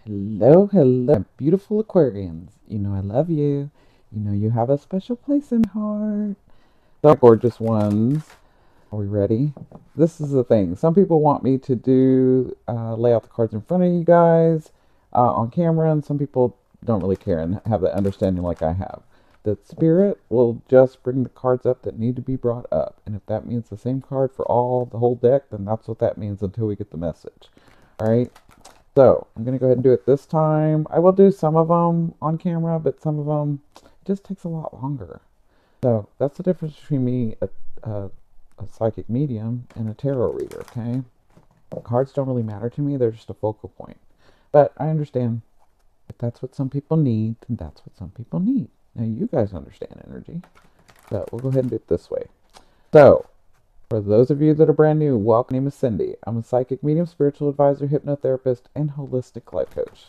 Hello, hello, beautiful Aquarians. You know I love you. You know you have a special place in my heart. So, gorgeous ones. Are we ready? This is the thing. Some people want me to lay out the cards in front of you guys on camera, and some people don't really care and have that understanding like I have. That spirit will just bring the cards up that need to be brought up. And if that means the same card for the whole deck, then that's what that means until we get the message. All right? So I'm going to go ahead and do it this time. I will do some of them on camera, but some of them just takes a lot longer. So that's the difference between me, a psychic medium, and a tarot reader, okay? Cards don't really matter to me. They're just a focal point. But I understand if that's what some people need, then that's what some people need. Now you guys understand energy. So we'll go ahead and do it this way. So for those of you that are brand new, welcome. My name is Cindy. I'm a psychic medium, spiritual advisor, hypnotherapist, and holistic life coach.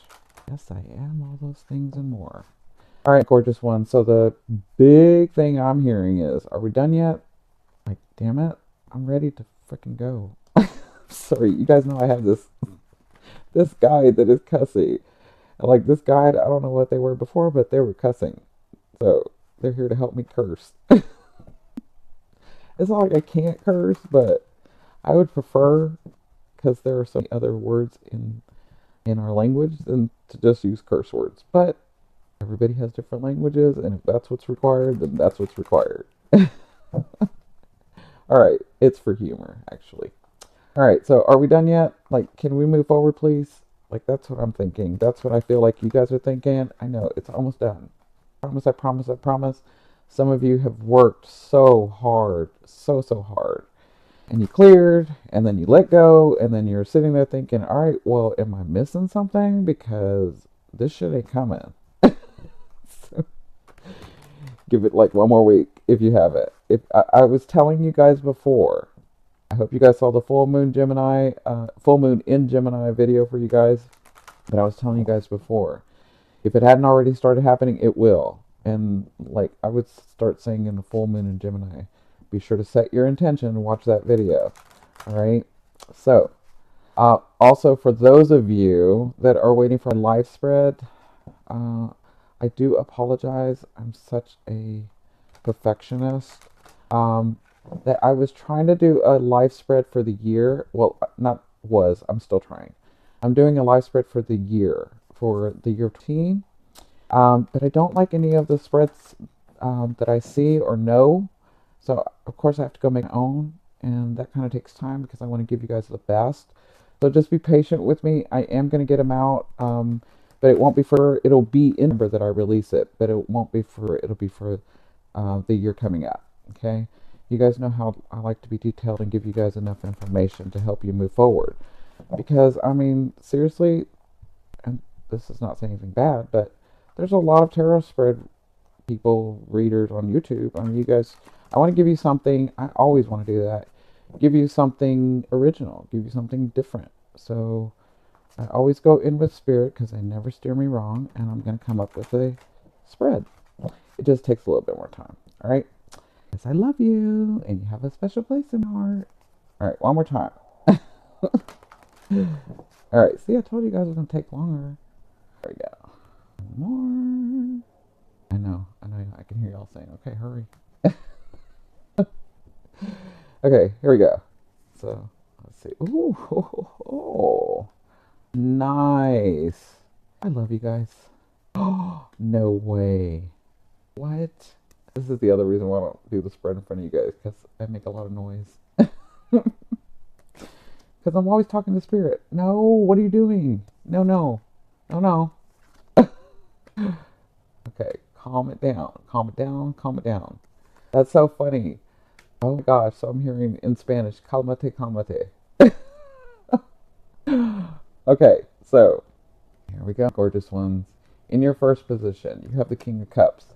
Yes, I am all those things and more. All right, gorgeous one. So the big thing I'm hearing is, are we done yet? Like, damn it, I'm ready to freaking go. Sorry, you guys know I have this guide that is cussy. Like this guide, I don't know what they were before, but they were cussing. So they're here to help me curse. It's not like I can't curse, but I would prefer, because there are so many other words in our language, than to just use curse words. But everybody has different languages, and if that's what's required, then that's what's required. All right, it's for humor, actually. All right, so are we done yet? Like, can we move forward, please? Like, that's what I'm thinking. That's what I feel like you guys are thinking. I know, it's almost done. I promise, I promise, I promise. Some of you have worked so hard, so hard, and you cleared, and then you let go, and then you're sitting there thinking, all right, well, am I missing something? Because this shit ain't coming. So give it like one more week if you have it. If I was telling you guys before, I hope you guys saw the full moon in Gemini video for you guys. But I was telling you guys before, if it hadn't already started happening, it will. And like I would start saying in the full moon in Gemini, be sure to set your intention and watch that video. All right. So, also for those of you that are waiting for a live spread, I do apologize. I'm such a perfectionist. That I was trying to do a live spread for the year. Well, not was. I'm still trying. I'm doing a live spread for the year of teen. But I don't like any of the spreads that I see or know. So, of course, I have to go make my own. And that kind of takes time because I want to give you guys the best. So just be patient with me. I am going to get them out. But it'll be in November that I release it. But it'll be for the year coming up. Okay? You guys know how I like to be detailed and give you guys enough information to help you move forward. Because, I mean, seriously, and this is not saying anything bad, but there's a lot of tarot spread readers on YouTube. I mean, you guys, I want to give you something. I always want to do that. Give you something original. Give you something different. So I always go in with spirit because they never steer me wrong. And I'm going to come up with a spread. It just takes a little bit more time. All right. Yes, I love you. And you have a special place in my heart. All right. One more time. All right. See, I told you guys it was going to take longer. There we go. More. I know. I can hear y'all saying, okay, hurry. Okay, here we go. So, let's see. Ooh, oh, nice. I love you guys. Oh, no way. What? This is the other reason why I don't do the spread in front of you guys, because I make a lot of noise. Because I'm always talking to spirit. No, what are you doing? No, no. No, no. Okay, calm it down. Calm it down. Calm it down. That's so funny. Oh my gosh, so I'm hearing in Spanish, calmate, calmate. Okay, so here we go, gorgeous ones. In your first position, you have the King of Cups.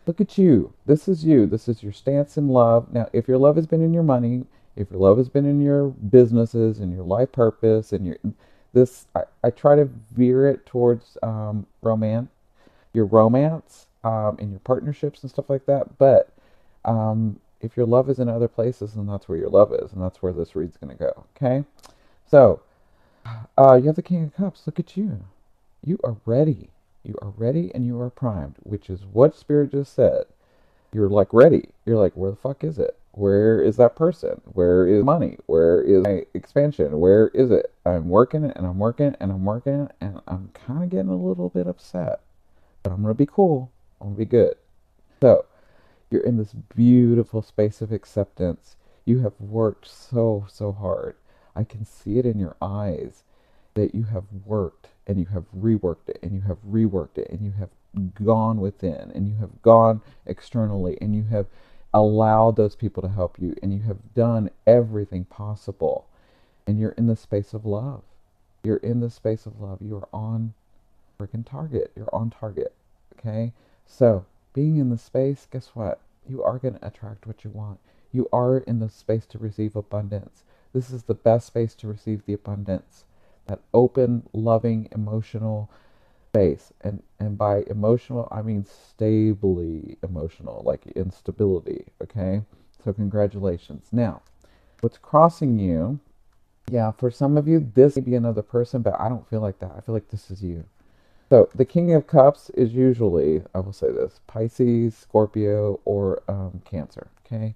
Look at you. This is you. This is your stance in love. Now, if your love has been in your money, if your love has been in your businesses and your life purpose and I try to veer it towards your romance, and your partnerships and stuff like that. But if your love is in other places, then that's where your love is, and that's where this read's going to go. Okay, so you have the King of Cups. Look at you. You are ready. You are ready and you are primed, which is what Spirit just said. You're like ready. You're like, where the fuck is it? Where is that person? Where is money? Where is my expansion? Where is it? I'm working it and I'm working it and I'm working it and I'm kind of getting a little bit upset. But I'm going to be cool. I'm going to be good. So, you're in this beautiful space of acceptance. You have worked so, so hard. I can see it in your eyes that you have worked and you have reworked it and you have reworked it and you have gone within and you have gone externally and you have allowed those people to help you and you have done everything possible and you're in the space of love. You're in the space of love. You are on freaking target. You're on target. Okay? So, being in the space, guess what? You are going to attract what you want. You are in the space to receive abundance. This is the best space to receive the abundance. That open, loving, emotional space. And by emotional, I mean stably emotional, like instability. Okay? So, congratulations. Now, what's crossing you, yeah, for some of you, this may be another person, but I don't feel like that. I feel like this is you. So the King of Cups is usually, I will say this, Pisces, Scorpio, or Cancer. Okay,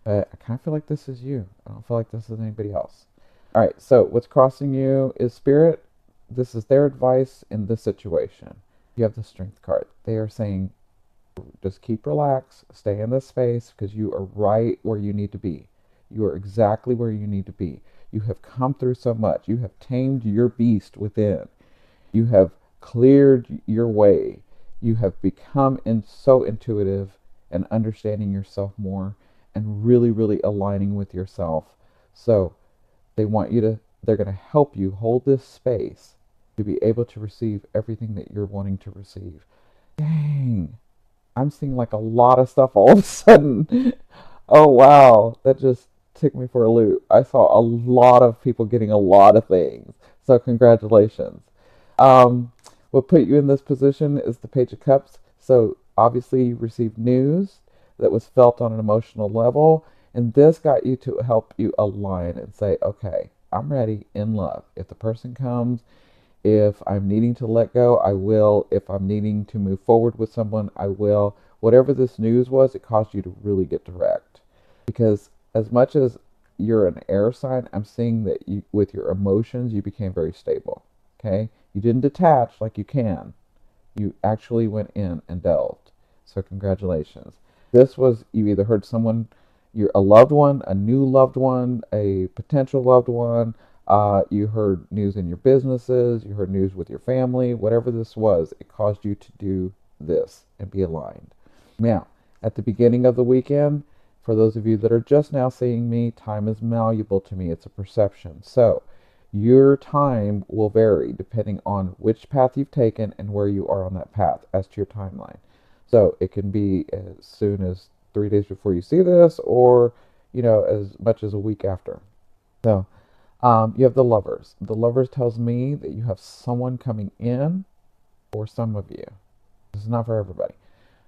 but I kind of feel like this is you. I don't feel like this is anybody else. All right. So what's crossing you is Spirit. This is their advice in this situation. You have the Strength card. They are saying, just keep relaxed, stay in this space because you are right where you need to be. You are exactly where you need to be. You have come through so much. You have tamed your beast within. You have cleared your way. You have become so intuitive and understanding yourself more and really, really aligning with yourself. So they're going to help you hold this space to be able to receive everything that you're wanting to receive. Dang, I'm seeing like a lot of stuff all of a sudden. Oh, wow. That just took me for a loop. I saw a lot of people getting a lot of things. So, congratulations. Um, what put you in this position is the Page of Cups. So obviously you received news that was felt on an emotional level, and this got you to help you align and say, okay, I'm ready in love. If the person comes, if I'm needing to let go, I will. If I'm needing to move forward with someone, I will. Whatever this news was, it caused you to really get direct. Because as much as you're an air sign, I'm seeing that you, with your emotions, you became very stable. Okay? You didn't detach like you can. You actually went in and delved. So congratulations. This was, you either heard someone, you're a loved one, a new loved one, a potential loved one. You heard news in your businesses. You heard news with your family. Whatever this was, it caused you to do this and be aligned. Now, at the beginning of the weekend, for those of you that are just now seeing me, time is malleable to me. It's a perception. So your time will vary depending on which path you've taken and where you are on that path as to your timeline. So it can be as soon as 3 days before you see this, or as much as a week after. So you have the Lovers. The Lovers tells me that you have someone coming in, or some of you. This is not for everybody.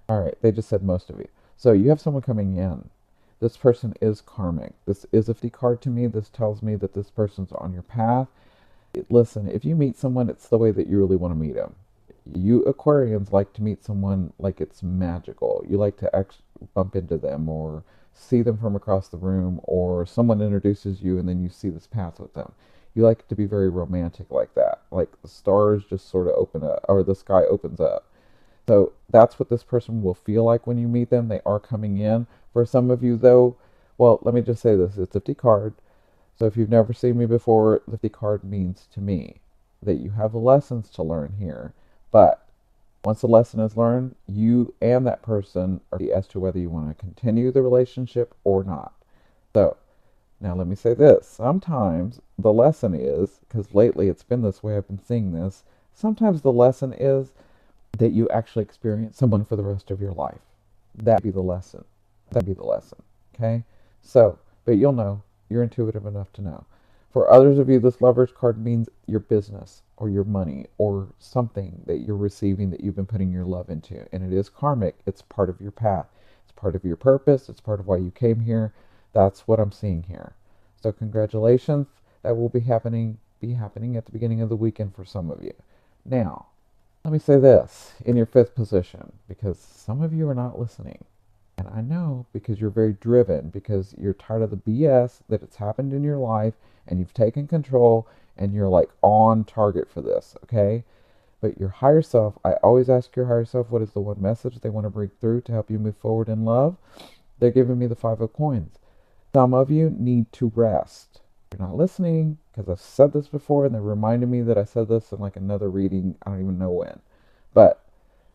All right, they just said most of you. So you have someone coming in. This person is karmic. This is a 50 card to me. This tells me that this person's on your path. Listen, if you meet someone, it's the way that you really want to meet them. You Aquarians like to meet someone like it's magical. You like to bump into them or see them from across the room, or someone introduces you and then you see this path with them. You like to be very romantic like that. Like the stars just sort of open up, or the sky opens up. So that's what this person will feel like when you meet them. They are coming in. For some of you, though, well, let me just say this. It's a 50 card. So if you've never seen me before, the 50 card means to me that you have lessons to learn here. But once the lesson is learned, you and that person are as to whether you want to continue the relationship or not. So now let me say this. Sometimes the lesson is, because lately it's been this way, I've been seeing this, sometimes the lesson is that you actually experience someone for the rest of your life. That'd be the lesson. That'd be the lesson. Okay? So, but you'll know. You're intuitive enough to know. For others of you, this Lover's card means your business or your money or something that you're receiving that you've been putting your love into. And it is karmic. It's part of your path. It's part of your purpose. It's part of why you came here. That's what I'm seeing here. So congratulations. That will be happening at the beginning of the weekend for some of you. Now, Let me say this in your fifth position, because some of you are not listening. And I know because you're very driven, because you're tired of the BS that it's happened in your life and you've taken control and you're like on target for this, okay? But your higher self, I always ask your higher self what is the one message they want to break through to help you move forward in love. They're giving me the Five of Coins. Some of you need to rest. You're not listening because I've said this before and they reminded me that I said this in like another reading. I don't even know when. But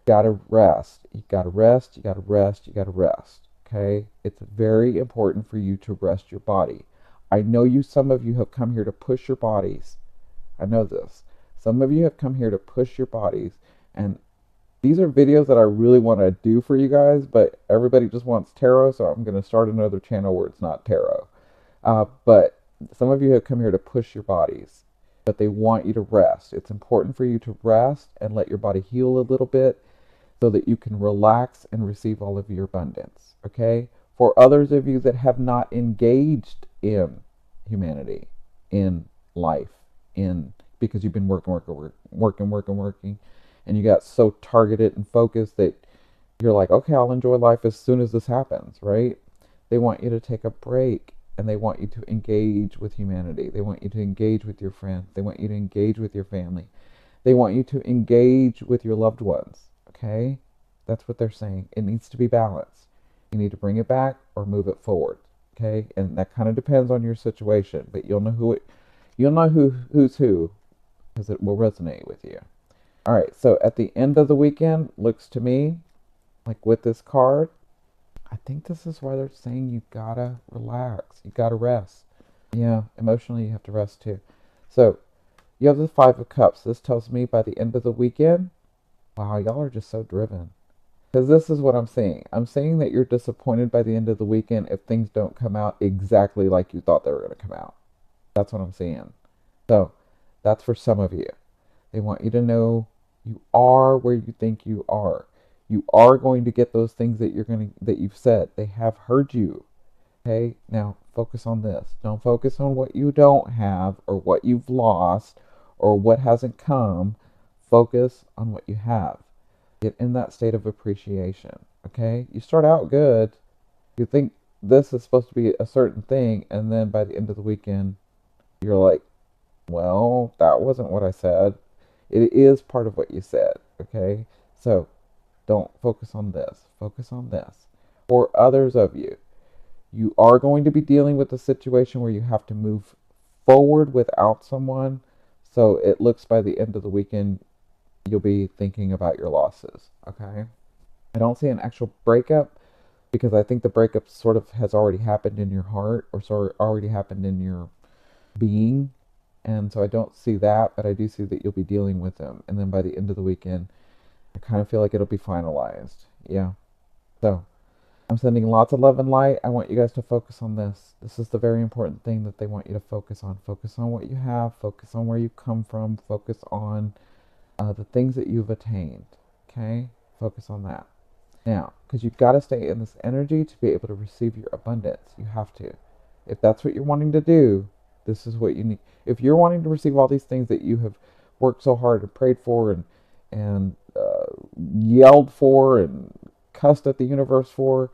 you gotta rest. You gotta rest. You gotta rest. You gotta rest. Okay? It's very important for you to rest your body. I know some of you have come here to push your bodies. I know this. Some of you have come here to push your bodies. And these are videos that I really want to do for you guys, but everybody just wants tarot, so I'm going to start another channel where it's not tarot. But some of you have come here to push your bodies, but they want you to rest. It's important for you to rest and let your body heal a little bit so that you can relax and receive all of your abundance. Okay? For others of you that have not engaged in humanity, in life, in because you've been working, and you got so targeted and focused that you're like, okay, I'll enjoy life as soon as this happens, right? They want you to take a break and they want you to engage with humanity. They want you to engage with your friends. They want you to engage with your family. They want you to engage with your loved ones, okay? That's what they're saying. It needs to be balanced. You need to bring it back or move it forward, okay? And that kind of depends on your situation, but you'll know who's who because it will resonate with you. All right, so at the end of the weekend, looks to me like with this card, I think this is why they're saying you gotta relax, you gotta rest. Yeah, emotionally you have to rest too. So you have the Five of Cups. This tells me by the end of the weekend, wow, y'all are just so driven. Because this is what I'm seeing. I'm saying that you're disappointed by the end of the weekend if things don't come out exactly like you thought they were going to come out. That's what I'm seeing. So that's for some of you. They want you to know you are where you think you are. You are going to get those things that you've said. They have heard you. Okay? Now focus on this. Don't focus on what you don't have or what you've lost or what hasn't come. Focus on what you have. Get in that state of appreciation. Okay? You start out good. You think this is supposed to be a certain thing, and then by the end of the weekend, you're like, well, that wasn't what I said. It is part of what you said, okay? So don't focus on this. Focus on this. For others of you, you are going to be dealing with a situation where you have to move forward without someone. So it looks by the end of the weekend, you'll be thinking about your losses, okay? I don't see an actual breakup because I think the breakup sort of has already happened in your heart or sort of already happened in your being. And so I don't see that, but I do see that you'll be dealing with them. And then by the end of the weekend, I kind of feel like it'll be finalized. Yeah. So I'm sending lots of love and light. I want you guys to focus on this. This is the very important thing that they want you to focus on. Focus on what you have. Focus on where you come from. Focus on the things that you've attained. Okay? Focus on that. Now, because you've got to stay in this energy to be able to receive your abundance. You have to. If that's what you're wanting to do, this is what you need. If you're wanting to receive all these things that you have worked so hard and prayed for and yelled for and cussed at the universe for,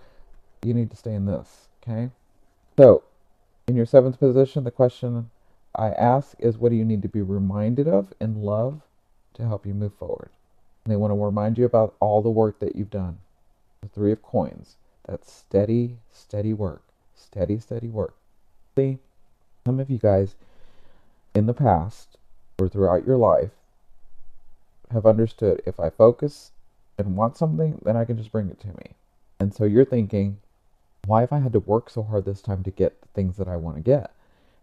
you need to stay in this, okay? So, in your seventh position, the question I ask is, what do you need to be reminded of in love to help you move forward? And they want to remind you about all the work that you've done. The Three of Coins. That's steady, steady work. Steady, steady work. See? Some of you guys in the past or throughout your life have understood if I focus and want something, then I can just bring it to me. And so you're thinking, why have I had to work so hard this time to get the things that I want to get?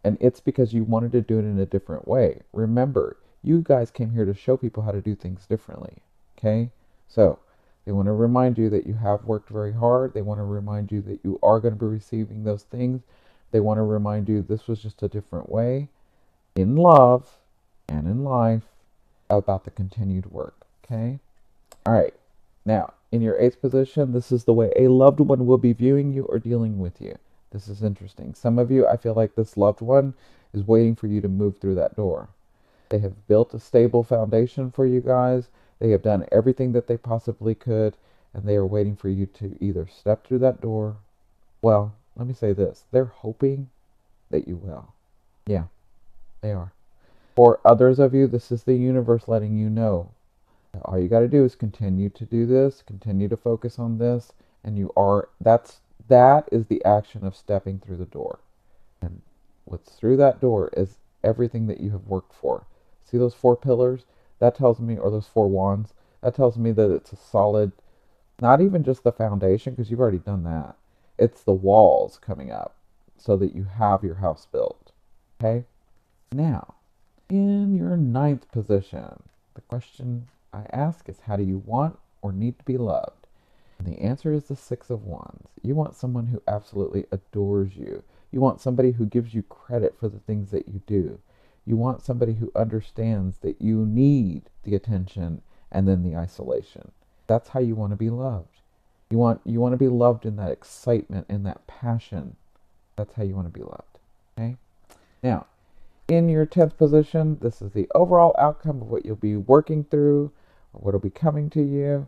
And it's because you wanted to do it in a different way. Remember, you guys came here to show people how to do things differently. Okay? So they want to remind you that you have worked very hard. They want to remind you that you are going to be receiving those things. They want to remind you this was just a different way in love and in life about the continued work. Okay? All right. Now, in your eighth position, this is the way a loved one will be viewing you or dealing with you. This is interesting. Some of you, I feel like this loved one is waiting for you to move through that door. They have built a stable foundation for you guys. They have done everything that they possibly could, and they are waiting for you to either step through that door. Well, let me say this. They're hoping that you will. Yeah, they are. For others of you, this is the universe letting you know that all you got to do is continue to do this, continue to focus on this, and that is the action of stepping through the door. And what's through that door is everything that you have worked for. See those four pillars? That tells me, or those four wands, that tells me that it's a solid, not even just the foundation, because you've already done that. It's the walls coming up so that you have your house built. Okay? Now, in your ninth position, the question I ask is, how do you want or need to be loved? And the answer is the Six of Wands. You want someone who absolutely adores you. You want somebody who gives you credit for the things that you do. You want somebody who understands that you need the attention and then the isolation. That's how you want to be loved. You want to be loved in that excitement, in that passion. That's how you want to be loved. Okay? Now, in your 10th position, this is the overall outcome of what you'll be working through, or what will be coming to you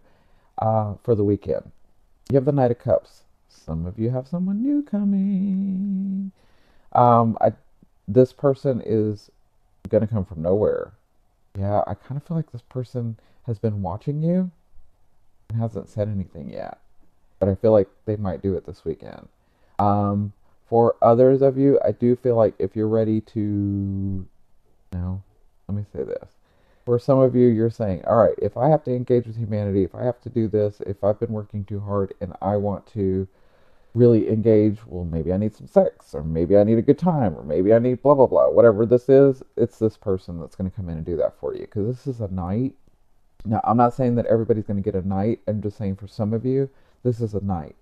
for the weekend. You have the Knight of Cups. Some of you have someone new coming. This person is going to come from nowhere. Yeah, I kind of feel like this person has been watching you and hasn't said anything yet. But I feel like they might do it this weekend. For others of you, I do feel like if you're ready to, no, let me say this. For some of you, you're saying, all right, if I have to engage with humanity, if I have to do this, if I've been working too hard and I want to really engage, well, maybe I need some sex, or maybe I need a good time, or maybe I need blah, blah, blah. Whatever this is, it's this person that's going to come in and do that for you. Because this is a night. Now, I'm not saying that everybody's going to get a night. I'm just saying for some of you, this is a night.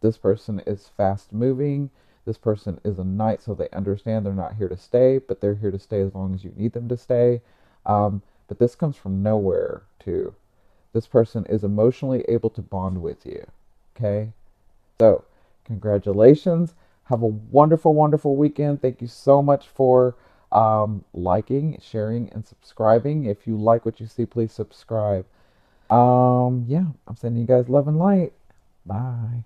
This person is fast moving. This person is a knight, so they understand they're not here to stay, but they're here to stay as long as you need them to stay. But this comes from nowhere, too. This person is emotionally able to bond with you. Okay? So, congratulations. Have a wonderful, wonderful weekend. Thank you so much for liking, sharing, and subscribing. If you like what you see, please subscribe. Yeah, I'm sending you guys love and light. Bye.